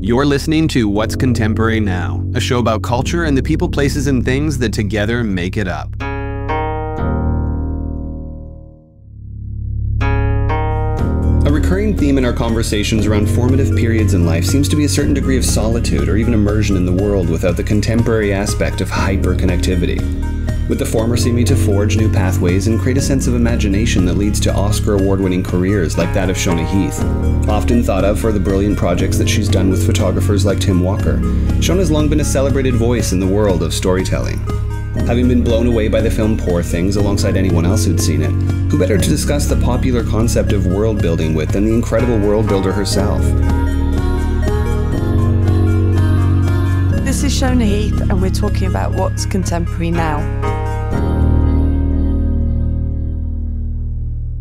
You're listening to What's Contemporary Now, a show about culture and the people, places, and things that together make it up. A recurring theme in our conversations around formative periods in life seems to be a certain degree of solitude or even immersion in the world without the contemporary aspect of hyper-connectivity. With the former seeming to forge new pathways and create a sense of imagination that leads to Oscar award-winning careers like that of Shona Heath. Often thought of for the brilliant projects that she's done with photographers like Tim Walker, Shona's long been a celebrated voice in the world of storytelling. Having been blown away by the film Poor Things alongside anyone else who'd seen it, who better to discuss the popular concept of world building with than the incredible world builder herself? This is Shona Heath, and we're talking about what's contemporary now.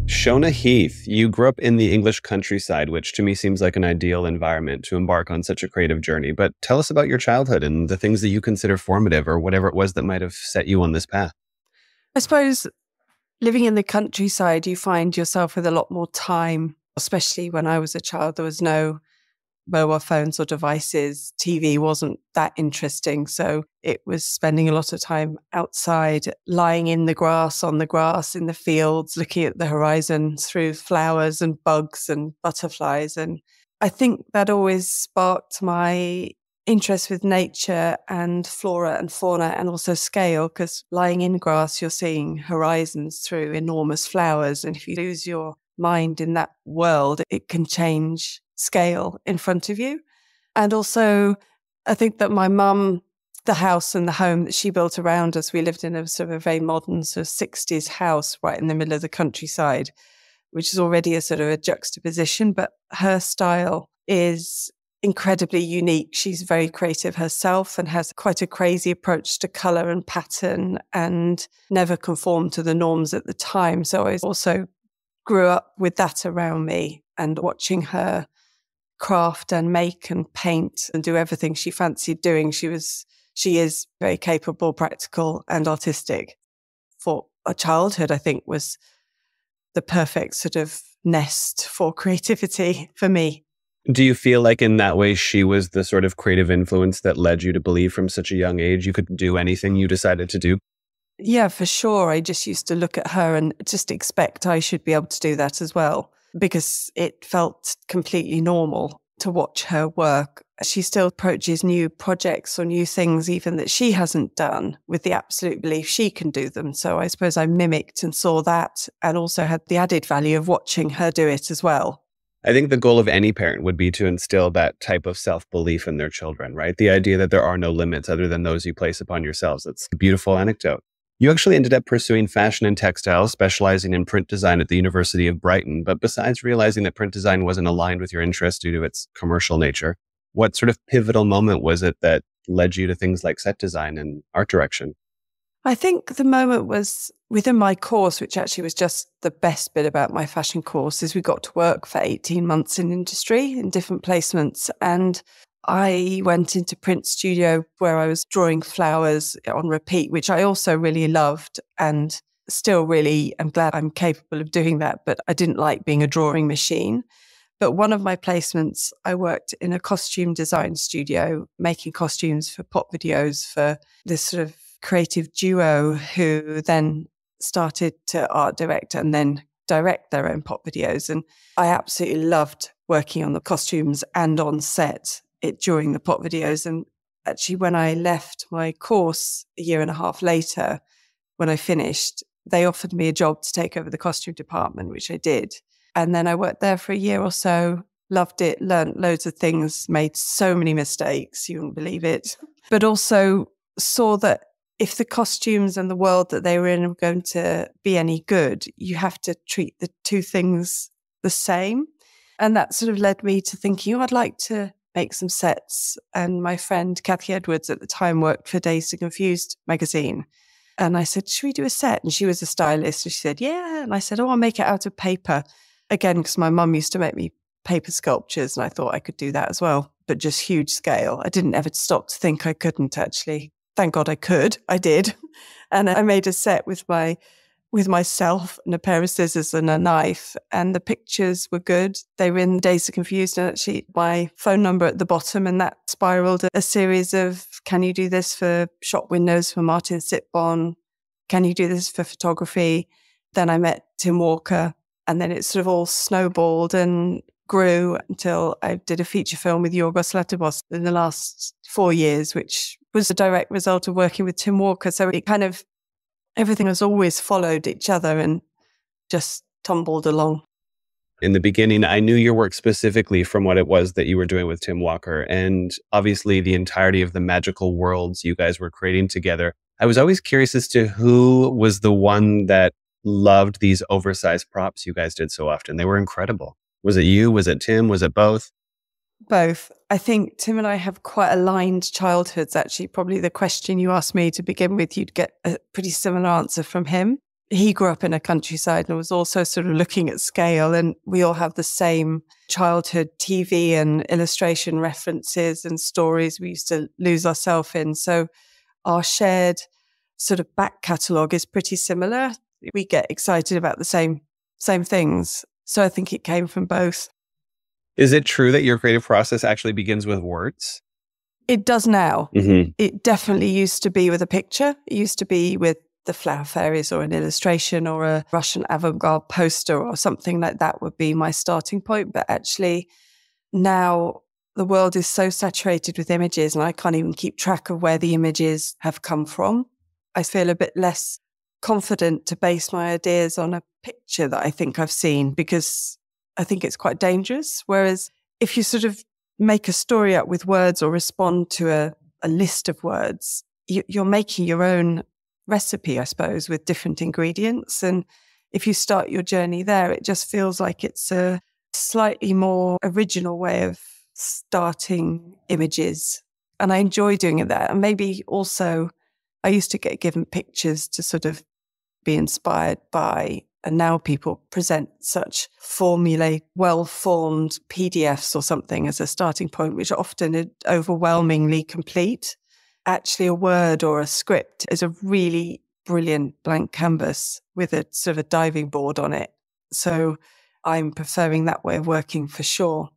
Shona Heath, you grew up in the English countryside, which to me seems like an ideal environment to embark on such a creative journey. But tell us about your childhood and the things that you consider formative or whatever it was that might have set you on this path. I suppose living in the countryside, you find yourself with a lot more time, especially when I was a child. There was no mobile phones or devices. TV wasn't that interesting. So it was spending a lot of time outside, lying in the grass, on the grass, in the fields, looking at the horizon through flowers and bugs and butterflies. And I think that always sparked my interest with nature and flora and fauna and also scale, because lying in grass, you're seeing horizons through enormous flowers. And if you lose your mind in that world, it can change scale in front of you. And also, I think that my mum, the house and the home that she built around us, we lived in a sort of a very modern sort of 60s house right in the middle of the countryside, which is already a sort of a juxtaposition, but her style is incredibly unique. She's very creative herself and has quite a crazy approach to colour and pattern and never conformed to the norms at the time. So I also grew up with that around me and watching her craft and make and paint and do everything she fancied doing. She is very capable, practical and artistic. For a childhood, I think was the perfect sort of nest for creativity for me. Do you feel like in that way she was the sort of creative influence that led you to believe from such a young age you could do anything you decided to do? Yeah, for sure. I just used to look at her and just expect I should be able to do that as well, because it felt completely normal to watch her work. She still approaches new projects or new things even that she hasn't done with the absolute belief she can do them. So I suppose I mimicked and saw that and also had the added value of watching her do it as well. I think the goal of any parent would be to instill that type of self-belief in their children, right? The idea that there are no limits other than those you place upon yourselves. That's a beautiful anecdote. You actually ended up pursuing fashion and textiles, specializing in print design at the University of Brighton. But besides realizing that print design wasn't aligned with your interest due to its commercial nature, what sort of pivotal moment was it that led you to things like set design and art direction? I think the moment was within my course, which actually was just the best bit about my fashion course, is we got to work for 18 months in industry in different placements. And I went into print studio where I was drawing flowers on repeat, which I also really loved and still really am glad I'm capable of doing that. But I didn't like being a drawing machine. But one of my placements, I worked in a costume design studio, making costumes for pop videos for this sort of creative duo who then started to art direct and then direct their own pop videos. And I absolutely loved working on the costumes and on set during the pop videos. And actually, when I left my course a year and a half later, when I finished, they offered me a job to take over the costume department, which I did. And then I worked there for a year or so, loved it, learned loads of things, made so many mistakes, you wouldn't believe it. But also saw that if the costumes and the world that they were in were going to be any good, you have to treat the two things the same. And that sort of led me to thinking, I'd like to make some sets. And my friend Kathy Edwards at the time worked for Dazed and Confused magazine. And I said, should we do a set? And she was a stylist. And she said, yeah. And I said, I'll make it out of paper. Again, because my mum used to make me paper sculptures. And I thought I could do that as well, but just huge scale. I didn't ever stop to think I couldn't actually. Thank God I could. I did. And I made a set with my with myself and a pair of scissors and a knife, and the pictures were good. They were in Days of Confused, and actually my phone number at the bottom, and that spiraled a series of, can you do this for shop windows for Martin Sitbon? Can you do this for photography? Then I met Tim Walker, and then it sort of all snowballed and grew until I did a feature film with Yorgos Lanthimos in the last 4 years, which was a direct result of working with Tim Walker. So it kind of, everything has always followed each other and just tumbled along. In the beginning, I knew your work specifically from what it was that you were doing with Tim Walker, and obviously the entirety of the magical worlds you guys were creating together. I was always curious as to who was the one that loved these oversized props you guys did so often. They were incredible. Was it you? Was it Tim? Was it both? Both. I think Tim and I have quite aligned childhoods, actually. Probably the question you asked me to begin with, you'd get a pretty similar answer from him. He grew up in a countryside and was also sort of looking at scale, and we all have the same childhood TV and illustration references and stories we used to lose ourselves in. So our shared sort of back catalogue is pretty similar. We get excited about the same things. So I think it came from both. Is it true that your creative process actually begins with words? It does now. Mm-hmm. It definitely used to be with a picture. It used to be with the flower fairies or an illustration or a Russian avant-garde poster or something like that would be my starting point. But actually now the world is so saturated with images and I can't even keep track of where the images have come from. I feel a bit less confident to base my ideas on a picture that I think I've seen, because I think it's quite dangerous. Whereas if you sort of make a story up with words or respond to a list of words, you're making your own recipe, I suppose, with different ingredients. And if you start your journey there, it just feels like it's a slightly more original way of starting images. And I enjoy doing it there. And maybe also I used to get given pictures to sort of be inspired by, and now people present such formulated, well-formed PDFs or something as a starting point, which often are overwhelmingly complete. Actually, a word or a script is a really brilliant blank canvas with a sort of a diving board on it. So I'm preferring that way of working for sure.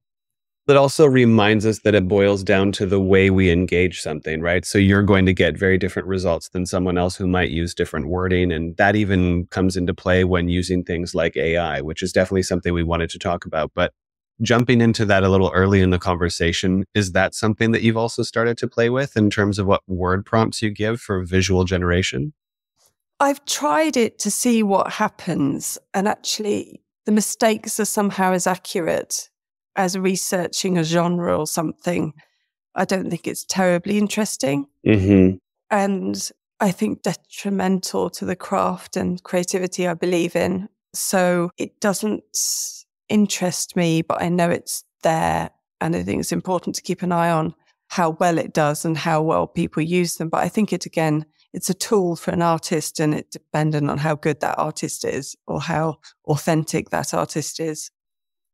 That also reminds us that it boils down to the way we engage something, right? So you're going to get very different results than someone else who might use different wording. And that even comes into play when using things like AI, which is definitely something we wanted to talk about. But jumping into that a little early in the conversation, is that something that you've also started to play with in terms of what word prompts you give for visual generation? I've tried it to see what happens. And actually, the mistakes are somehow as accurate as researching a genre or something. I don't think it's terribly interesting. Mm-hmm. And I think detrimental to the craft and creativity I believe in. So it doesn't interest me, but I know it's there. And I think it's important to keep an eye on how well it does and how well people use them. But I think it's a tool for an artist, and it's dependent on how good that artist is or how authentic that artist is.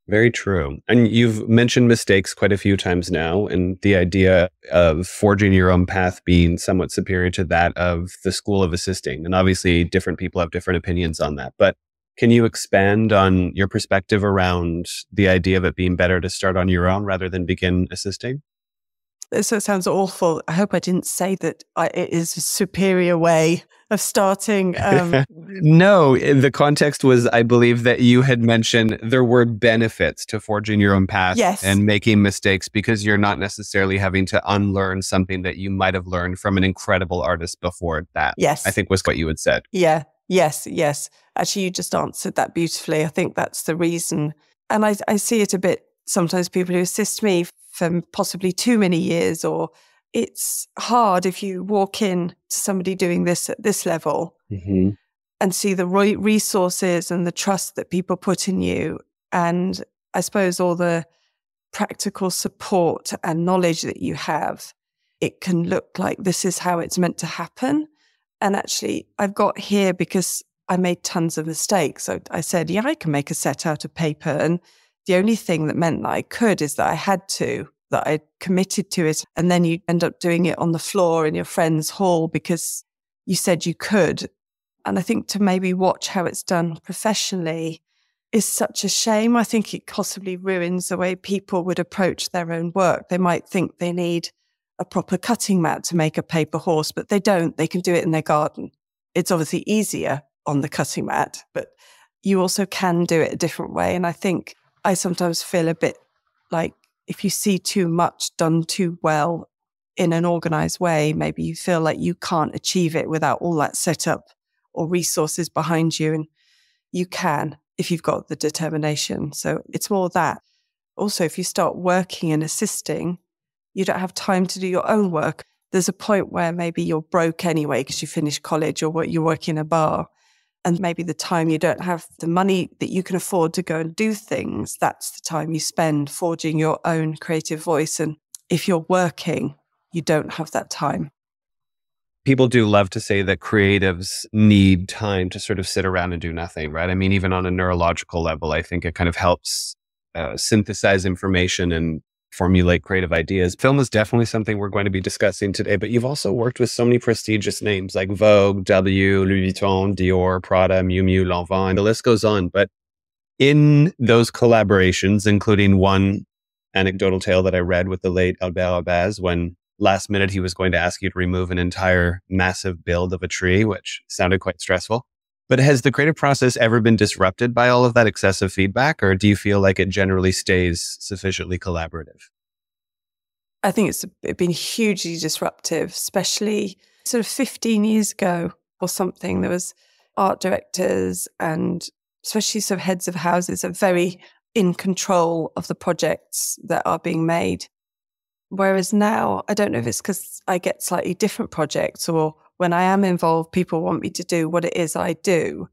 Very true. And you've mentioned mistakes quite a few times now, and the idea of forging your own path being somewhat superior to that of the school of assisting. And obviously, different people have different opinions on that. But can you expand on your perspective around the idea of it being better to start on your own rather than begin assisting? So it sounds awful. I hope I didn't say that it is a superior way of starting. No, the context was, I believe that you had mentioned there were benefits to forging your own path. Yes. And making mistakes because you're not necessarily having to unlearn something that you might have learned from an incredible artist before that. Yes. I think was what you had said. Yeah. Yes. Actually, you just answered that beautifully. I think that's the reason. And I see it a bit, sometimes people who assist me for possibly too many years, or it's hard if you walk in to somebody doing this at this level Mm-hmm. and see the resources and the trust that people put in you. And I suppose all the practical support and knowledge that you have, it can look like this is how it's meant to happen. And actually, I've got here because I made tons of mistakes. So I said, yeah, I can make a set out of paper. And the only thing that meant that I could is that I had to, that I committed to it. And then you end up doing it on the floor in your friend's hall because you said you could. And I think to maybe watch how it's done professionally is such a shame. I think it possibly ruins the way people would approach their own work. They might think they need a proper cutting mat to make a paper horse, but they don't. They can do it in their garden. It's obviously easier on the cutting mat, but you also can do it a different way. And I think I sometimes feel a bit like if you see too much done too well in an organized way, maybe you feel like you can't achieve it without all that setup or resources behind you. And you can if you've got the determination. So it's more that. Also, if you start working and assisting, you don't have time to do your own work. There's a point where maybe you're broke anyway because you finished college or you work in a bar. And maybe the time you don't have the money that you can afford to go and do things, that's the time you spend forging your own creative voice. And if you're working, you don't have that time. People do love to say that creatives need time to sort of sit around and do nothing, right? I mean, even on a neurological level, I think it kind of helps synthesize information and formulate creative ideas. Film is definitely something we're going to be discussing today, but you've also worked with so many prestigious names like Vogue, W, Louis Vuitton, Dior, Prada, Miu Miu, Lanvin, and the list goes on. But in those collaborations, including one anecdotal tale that I read with the late Albert Abaz, when last minute he was going to ask you to remove an entire massive build of a tree, which sounded quite stressful. But has the creative process ever been disrupted by all of that excessive feedback, or do you feel like it generally stays sufficiently collaborative? I think it's been hugely disruptive, especially sort of 15 years ago or something. There was art directors and especially sort of heads of houses are very in control of the projects that are being made. Whereas now, I don't know if it's because I get slightly different projects or when I am involved, people want me to do what it is I do.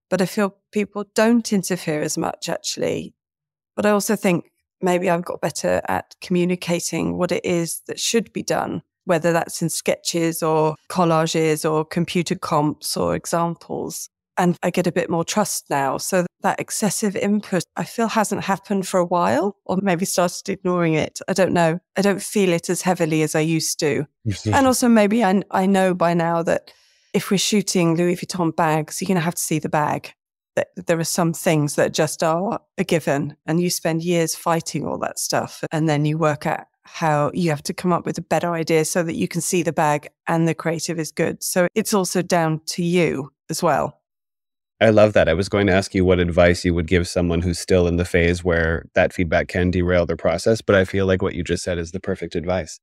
But I feel people don't interfere as much, actually. But I also think maybe I've got better at communicating what it is that should be done, whether that's in sketches or collages or computer comps or examples. And I get a bit more trust now. So that excessive input, I feel hasn't happened for a while, or maybe started ignoring it. I don't know. I don't feel it as heavily as I used to. And also maybe I know by now that if we're shooting Louis Vuitton bags, you're going to have to see the bag. That there are some things that just are a given and you spend years fighting all that stuff. And then you work out how you have to come up with a better idea so that you can see the bag and the creative is good. So it's also down to you as well. I love that. I was going to ask you what advice you would give someone who's still in the phase where that feedback can derail their process, but I feel like what you just said is the perfect advice.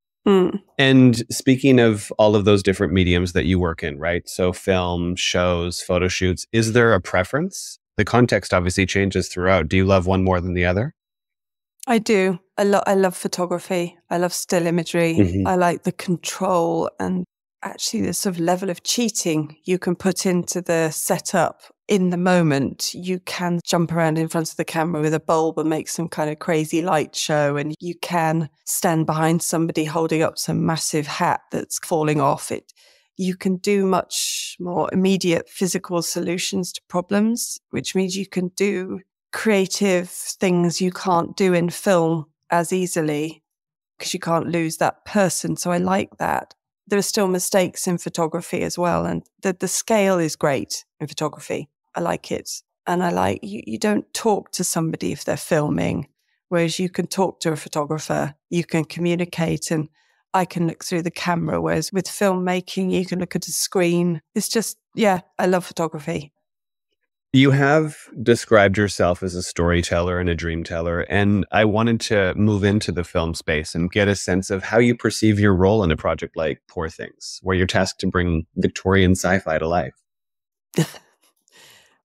And speaking of all of those different mediums that you work in, right? So film, shows, photo shoots, is there a preference? The context obviously changes throughout. Do you love one more than the other? I do. I love photography. I love still imagery. I like the control and actually the sort of level of cheating you can put into the setup in the moment. You can jump around in front of the camera with a bulb and make some kind of crazy light show. And you can stand behind somebody holding up some massive hat that's falling off it. You can do much more immediate physical solutions to problems, which means you can do creative things you can't do in film as easily because you can't lose that person. So I like that. There are still mistakes in photography as well. And the scale is great in photography. I like it. And I like, you don't talk to somebody if they're filming, whereas you can talk to a photographer, you can communicate and I can look through the camera. Whereas with filmmaking, you can look at a screen. It's just, yeah, I love photography. You have described yourself as a storyteller and a dream teller, and I wanted to move into the film space and get a sense of how you perceive your role in a project like Poor Things, where you're tasked to bring Victorian sci-fi to life.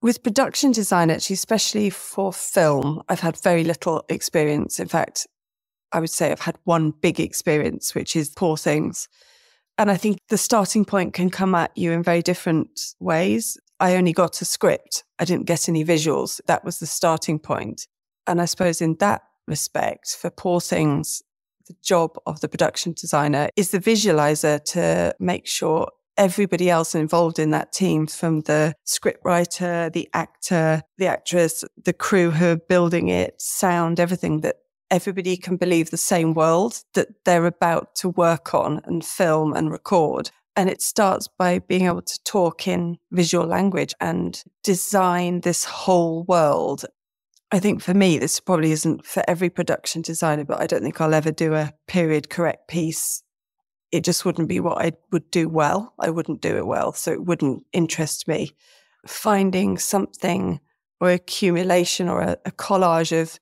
With production design, actually, especially for film, I've had very little experience. In fact, I would say I've had one big experience, which is Poor Things. And I think the starting point can come at you in very different ways. I only got a script. I didn't get any visuals. That was the starting point. And I suppose in that respect, for Poor Things, the job of the production designer is the visualizer to make sure everybody else involved in that team, from the scriptwriter, the actor, the actress, the crew who are building it, sound, everything, that everybody can believe the same world that they're about to work on and film and record. And it starts by being able to talk in visual language and design this whole world. I think for me, this probably isn't for every production designer, but I don't think I'll ever do a period correct piece. It just wouldn't be what I would do well. I wouldn't do it well, so it wouldn't interest me. Finding something or accumulation or a collage of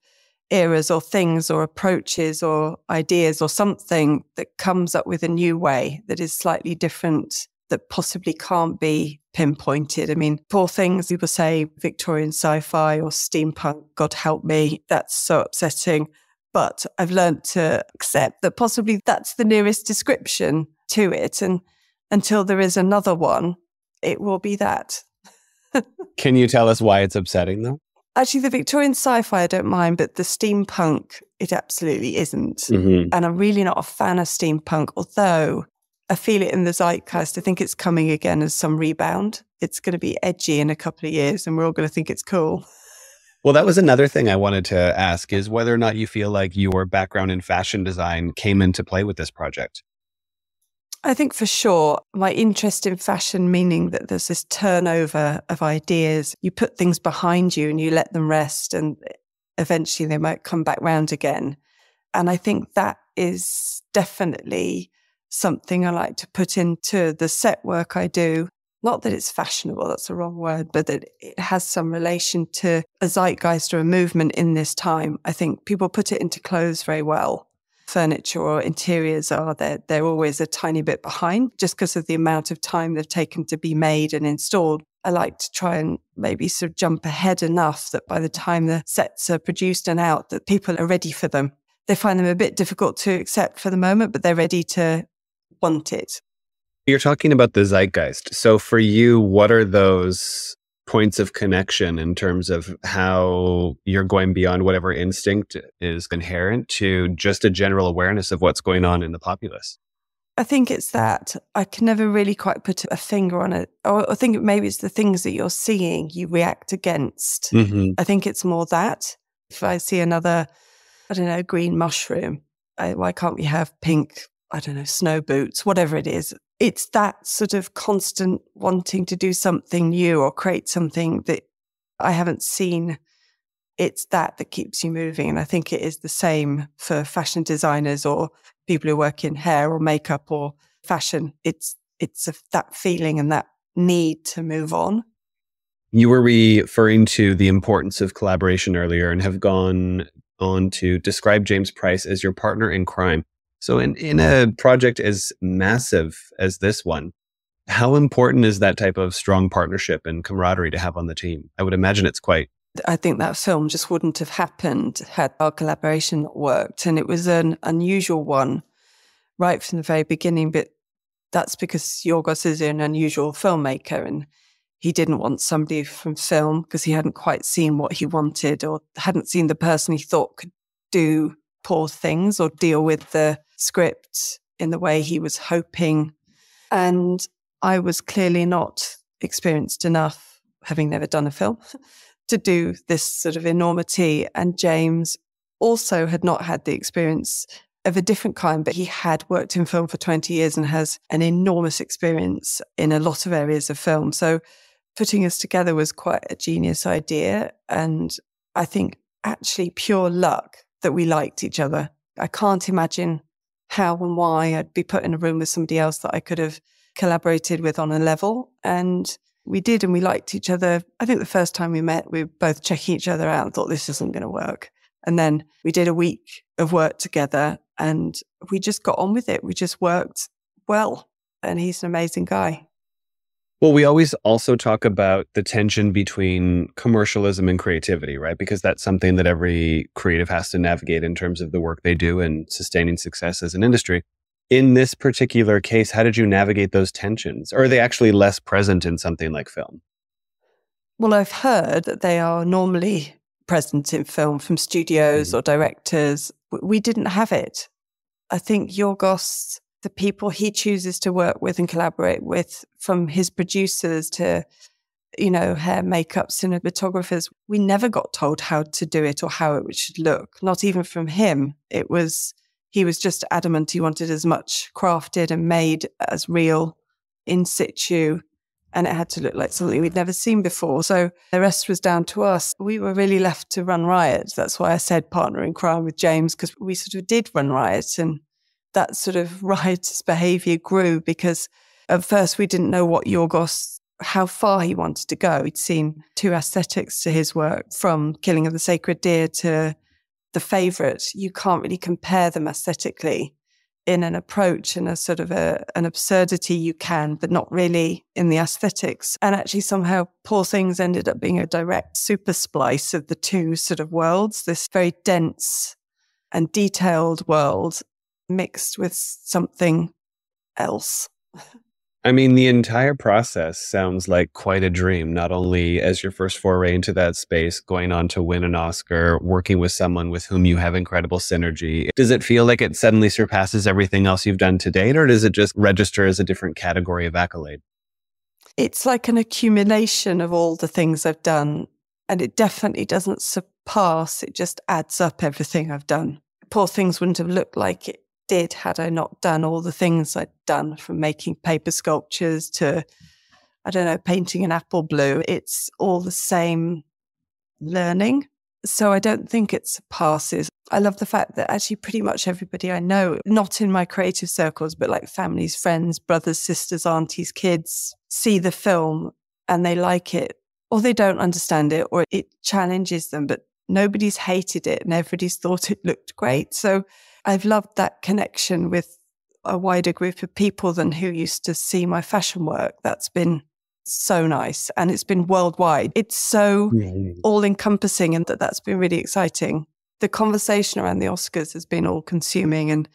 eras or things or approaches or ideas or something that comes up with a new way that is slightly different, that possibly can't be pinpointed. I mean, poor things, people say Victorian sci-fi or steampunk, God help me, that's so upsetting. But I've learned to accept that possibly that's the nearest description to it. And until there is another one, it will be that. Can you tell us why it's upsetting, though? Actually, the Victorian sci-fi I don't mind, but the steampunk, it absolutely isn't. Mm-hmm. And I'm really not a fan of steampunk, although I feel it in the zeitgeist. I think it's coming again as some rebound. It's going to be edgy in a couple of years and we're all going to think it's cool. Well, that was another thing I wanted to ask, is whether or not you feel like your background in fashion design came into play with this project. I think for sure, my interest in fashion, meaning that there's this turnover of ideas. You put things behind you and you let them rest and eventually they might come back round again. And I think that is definitely something I like to put into the set work I do. Not that it's fashionable, that's the wrong word, but that it has some relation to a zeitgeist or a movement in this time. I think people put it into clothes very well. Furniture or interiors are, they're always a tiny bit behind just because of the amount of time they've taken to be made and installed. I like to try and maybe sort of jump ahead enough that by the time the sets are produced and out, that people are ready for them. They find them a bit difficult to accept for the moment, but they're ready to want it. You're talking about the zeitgeist. So for you, what are those points of connection in terms of how you're going beyond whatever instinct is inherent to just a general awareness of what's going on in the populace? I think it's that I can never really quite put a finger on it. Or I think maybe it's the things that you're seeing you react against. Mm-hmm. I think it's more that. If I see another, I don't know, green mushroom, why can't we have pink, I don't know, snow boots, whatever it is. It's that sort of constant wanting to do something new or create something that I haven't seen. It's that keeps you moving. And I think it is the same for fashion designers or people who work in hair or makeup or fashion. It's that feeling and that need to move on. You were referring to the importance of collaboration earlier and have gone on to describe James Price as your partner in crime. So in a project as massive as this one, how important is that type of strong partnership and camaraderie to have on the team? I would imagine it's quite. I think that film just wouldn't have happened had our collaboration not worked. And it was an unusual one right from the very beginning. But that's because Yorgos is an unusual filmmaker and he didn't want somebody from film because he hadn't quite seen what he wanted or hadn't seen the person he thought could do poor things or deal with the script in the way he was hoping. And I was clearly not experienced enough, having never done a film, to do this sort of enormity. And James also had not had the experience of a different kind, but he had worked in film for 20 years and has an enormous experience in a lot of areas of film. So putting us together was quite a genius idea. And I think actually pure luck that we liked each other. I can't imagine how and why I'd be put in a room with somebody else that I could have collaborated with on a level. And we did, and we liked each other. I think the first time we met, we were both checking each other out and thought this isn't going to work. And then we did a week of work together and we just got on with it. We just worked well. And he's an amazing guy. Well, we always also talk about the tension between commercialism and creativity, right? Because that's something that every creative has to navigate in terms of the work they do and sustaining success as an industry. In this particular case, how did you navigate those tensions? Or are they actually less present in something like film? Well, I've heard that they are normally present in film from studios or directors. We didn't have it. I think Yorgos, the people he chooses to work with and collaborate with, from his producers to, hair, makeup, cinematographers, we never got told how to do it or how it should look. Not even from him. He was just adamant he wanted as much crafted and made as real in situ, and it had to look like something we'd never seen before. So the rest was down to us. We were really left to run riot. That's why I said partner in crime with James, because we sort of did run riot, and that sort of riotous behaviour grew because at first we didn't know how far he wanted to go. He'd seen 2 aesthetics to his work, from Killing of the Sacred Deer to The Favourite. You can't really compare them aesthetically. In an approach and a sort of an absurdity you can, but not really in the aesthetics. And actually somehow Poor Things ended up being a direct super splice of the 2 sort of worlds, this very dense and detailed world mixed with something else. I mean, the entire process sounds like quite a dream, not only as your first foray into that space, going on to win an Oscar, working with someone with whom you have incredible synergy. Does it feel like it suddenly surpasses everything else you've done to date, or does it just register as a different category of accolade? It's like an accumulation of all the things I've done, and it definitely doesn't surpass. It just adds up everything I've done. Poor Things wouldn't have looked like it did had I not done all the things I'd done, from making paper sculptures to, I don't know, painting an apple blue. It's all the same learning. So I don't think it surpasses. I love the fact that actually pretty much everybody I know, not in my creative circles, but like families, friends, brothers, sisters, aunties, kids, see the film and they like it, or they don't understand it, or it challenges them, but nobody's hated it and everybody's thought it looked great. So I've loved that connection with a wider group of people than who used to see my fashion work. That's been so nice. And it's been worldwide. It's so all-encompassing, and that's been really exciting. The conversation around the Oscars has been all-consuming, and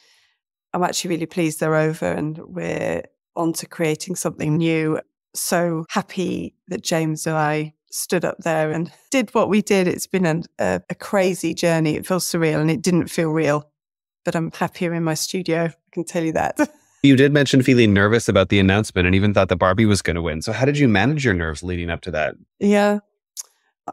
I'm actually really pleased they're over and we're on to creating something new. So happy that James and I stood up there and did what we did. It's been a crazy journey. It feels surreal and it didn't feel real. But I'm happier in my studio, I can tell you that. You did mention feeling nervous about the announcement and even thought that Barbie was going to win. So how did you manage your nerves leading up to that? Yeah,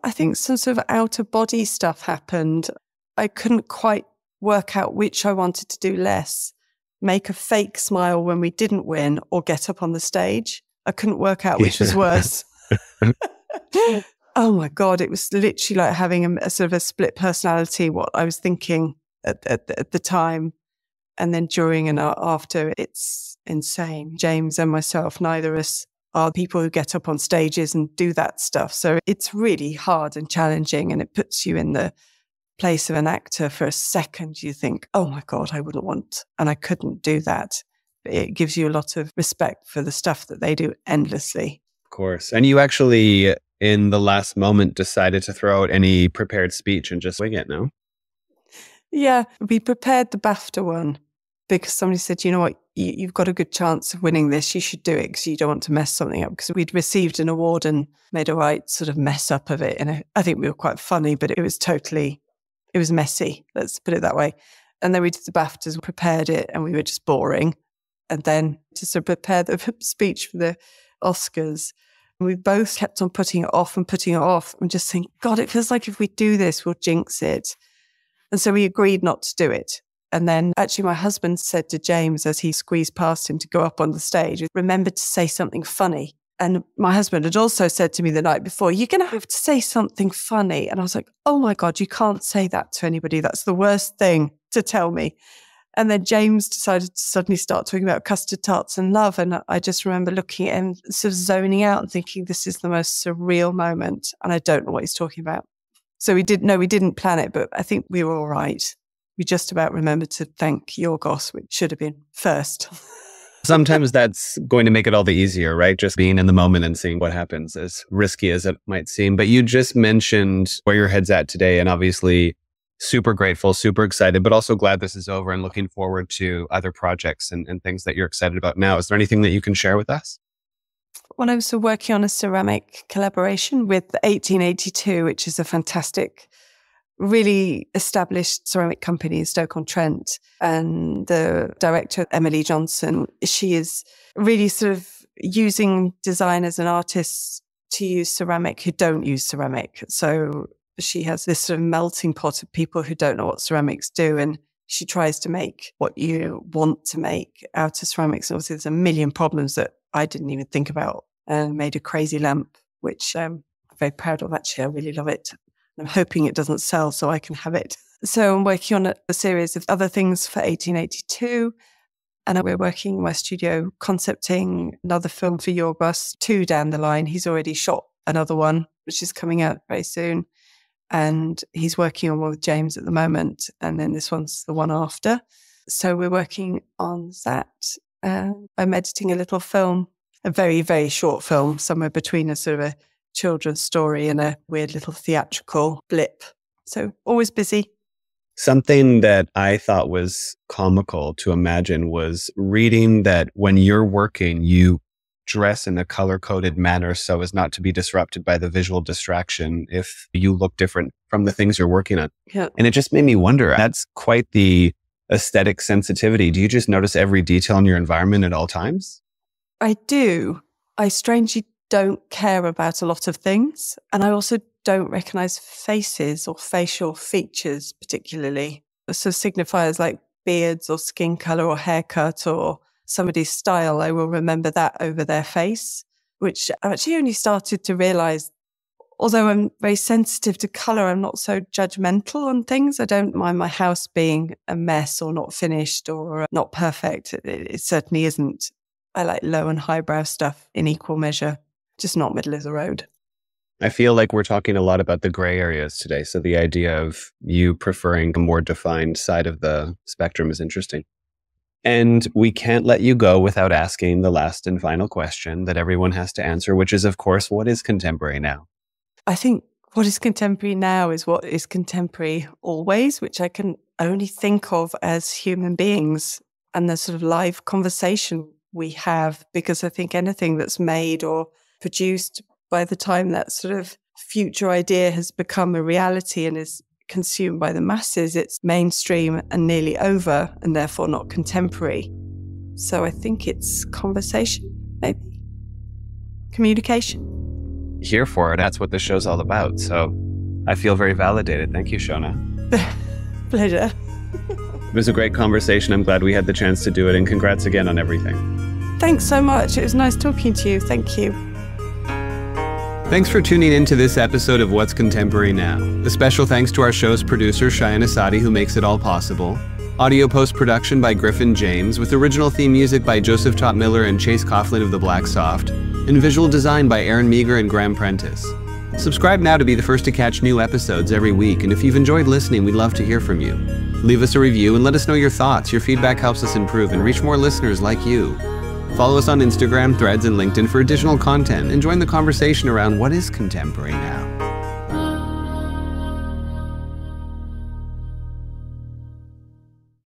I think some sort of outer body stuff happened. I couldn't quite work out which I wanted to do less, make a fake smile when we didn't win or get up on the stage. I couldn't work out which was worse. Oh my God, it was literally like having a sort of a split personality, what I was thinking at the time, and then during and after. It's insane. James and myself, neither of us are people who get up on stages and do that stuff. So it's really hard and challenging, and it puts you in the place of an actor for a second. You think, oh my God, I wouldn't want, and I couldn't do that. But it gives you a lot of respect for the stuff that they do endlessly. Of course. And you actually, in the last moment, decided to throw out any prepared speech and just wing it, no? Yeah, we prepared the BAFTA one because somebody said, you know what, you've got a good chance of winning this. You should do it because you don't want to mess something up. Because we'd received an award and made a right sort of mess up of it. And I think we were quite funny, but it was messy. Let's put it that way. And then we did the BAFTAs, prepared it, and we were just boring. And then to sort of prepare the speech for the Oscars, we both kept on putting it off and just think, God, it feels like if we do this, we'll jinx it. And so we agreed not to do it. And then actually my husband said to James as he squeezed past him to go up on the stage, remember to say something funny. And my husband had also said to me the night before, you're going to have to say something funny. And I was like, oh my God, you can't say that to anybody. That's the worst thing to tell me. And then James decided to suddenly start talking about custard tarts and love. And I just remember looking at him, sort of zoning out and thinking, this is the most surreal moment. And I don't know what he's talking about. So we didn't plan it, but I think we were all right. We just about remembered to thank Yorgos, which should have been first. Sometimes that's going to make it all the easier, right? Just being in the moment and seeing what happens, as risky as it might seem. But you just mentioned where your head's at today, and obviously super grateful, super excited, but also glad this is over and looking forward to other projects and things that you're excited about now. Is there anything that you can share with us? Well, I was working on a ceramic collaboration with 1882, which is a fantastic, really established ceramic company in Stoke-on-Trent. And the director, Emily Johnson, she is really sort of using designers and artists to use ceramic who don't use ceramic. So she has this sort of melting pot of people who don't know what ceramics do. And she tries to make what you want to make out of ceramics. And obviously, there's a million problems that I didn't even think about. Made a crazy lamp, which I'm very proud of, actually. I really love it. I'm hoping it doesn't sell so I can have it. So I'm working on a series of other things for 1882. And we're working in my studio concepting another film for Yorgos 2 down the line. He's already shot another one, which is coming out very soon. And he's working on one with James at the moment. And then this one's the one after. So we're working on that. I'm editing a little film, a very, very short film, somewhere between a sort of a children's story and a weird little theatrical blip. So always busy. Something that I thought was comical to imagine was reading that when you're working, you dress in a color-coded manner so as not to be disrupted by the visual distraction if you look different from the things you're working on. Yeah. And it just made me wonder, that's quite the aesthetic sensitivity. Do you just notice every detail in your environment at all times? I do. I strangely don't care about a lot of things. And I also don't recognize faces or facial features particularly. So signifiers like beards or skin color or haircut or somebody's style, I will remember that over their face, which I actually only started to realize. Although I'm very sensitive to color, I'm not so judgmental on things. I don't mind my house being a mess or not finished or not perfect. It certainly isn't. I like low and highbrow stuff in equal measure, just not middle of the road. I feel like we're talking a lot about the gray areas today. So the idea of you preferring a more defined side of the spectrum is interesting. And we can't let you go without asking the last and final question that everyone has to answer, which is, of course, what is contemporary now? I think what is contemporary now is what is contemporary always, which I can only think of as human beings and the sort of live conversation we have, because I think anything that's made or produced by the time that sort of future idea has become a reality and is consumed by the masses, it's mainstream and nearly over and therefore not contemporary. So I think it's conversation, maybe. Communication. Here for it. That's what this show's all about. So I feel very validated. Thank you, Shona. Pleasure. It was a great conversation. I'm glad we had the chance to do it, and congrats again on everything. Thanks so much. It was nice talking to you. Thank you. Thanks for tuning in to this episode of What's Contemporary Now. A special thanks to our show's producer, Cheyenne Asadi, who makes it all possible. Audio post-production by Griffin James, with original theme music by Joseph Topp Miller and Chase Coughlin of The Black Soft, and visual design by Aaron Meager and Graham Prentice. Subscribe now to be the first to catch new episodes every week, and if you've enjoyed listening, we'd love to hear from you. Leave us a review and let us know your thoughts. Your feedback helps us improve and reach more listeners like you. Follow us on Instagram, Threads, and LinkedIn for additional content, and join the conversation around what is contemporary now.